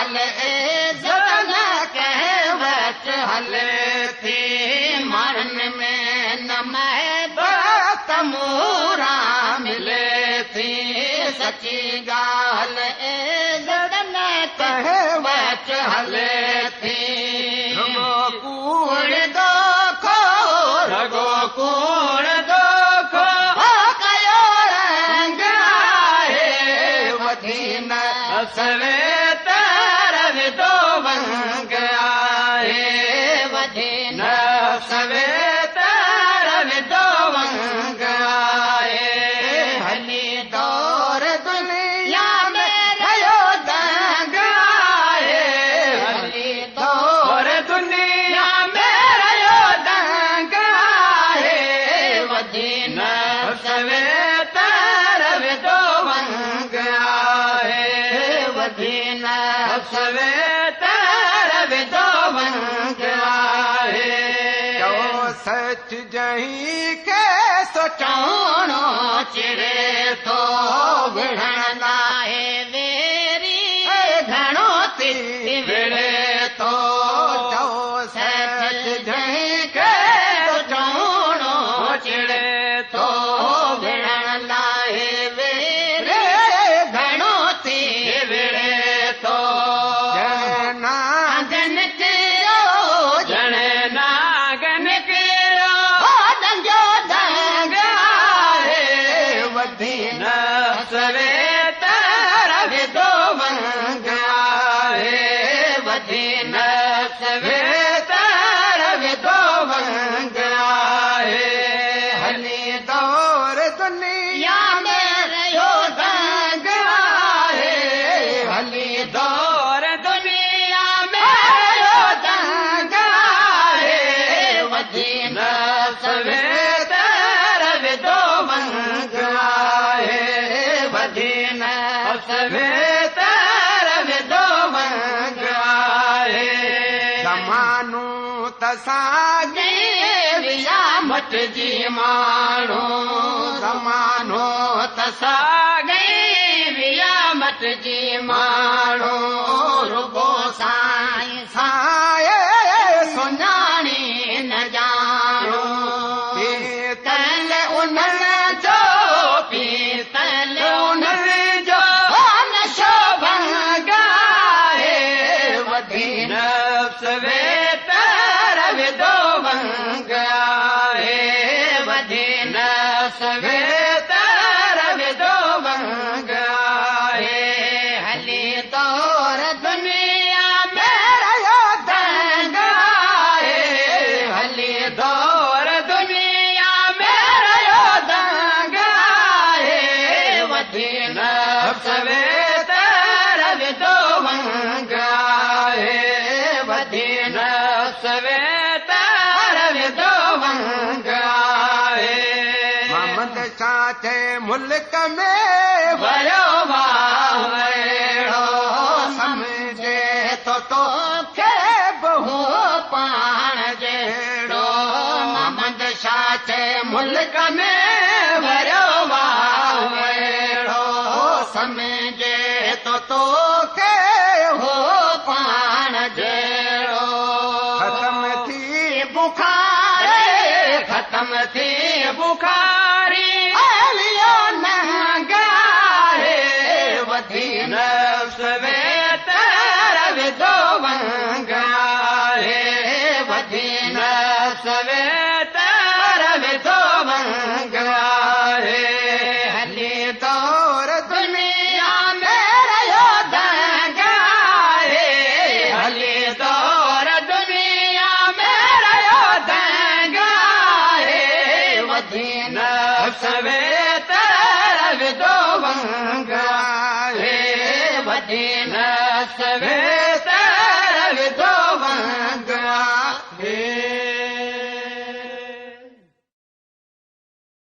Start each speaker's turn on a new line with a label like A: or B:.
A: गाल इज्जत कंहिं वटि हले थी मरण में न महबत मूरा मिले थी सची गाल इज्जत कंहिं वटि हले थी कूड़ दोखो रगो कूड़ दोखो कयो रंग आहे वधी न सवे तरविदो वंग आहे वधी न सवे तरविदो वंग आहे हली दौर दुनिया में रहियो दंग आहे हली दौर दुनिया में रहियो दंग आहे वधी न सवे तरविदो वंग आहे वधी न सवे तरविदो वंग आहे सच जही के सोचणो चिड़े थो विढ़ण लाइ वेरी घणो थी विढ़े थो सच जही के सोचणो चिड़े थो विढ़ण लाइ वेरी घणो थी विढ़े थो नागन कयो जण नागन कयो डंजो दंग आहे वधी न सवे तरविदो वंग आहे वधी न सवे तरविदो वंग आहे हली दौर दुनिया में रहियो दंग आहे हली दौर दुनिया में रहियो दंग आहे वधी न सवे तरविदो वंग आहे वधी न सवे तरविदो वंग आहे ज़मानो तसागे वियामत जी माण्हू ज़मानो तसागे वियामत जी माण्हू रुगो साईं साए सुञाणी न ॼाणो पीतल उन्हनि जो पीतल उन्हनि जो नशो भंग आहे वधी न सवे तरविदो वंग आहे वधी न सवे तरविदो वंग आहे हली दौर दुनिया में रहियो दंग आहे हली दौर दुनिया में रहियो दंग आहे वधी न सवे तरविदो वंग आहे वधी न सवे तरविदो वंग आहे मोहम्मद शाह जे मुल्क में वयो वाहेड़ो समझे तो तोखे बहु पाण जहिड़ो मोहम्मद शाह जे मुल्क में वयो वाहेड़ो समझे तो तोखे हो पाण जहिड़ो ख़त्म थी बुखारे ख़त्म थी बुखारी हलियो नंग आहे वधी न सवे तरविदो वंग आहे वधी न सवे तरविदो वंग आहे हली दौर दुनिया में रहियो दंग आहे हली दौर दुनिया में रहियो दंग आहे वधी न सवे तरविदो वंग आहे वधी न सवे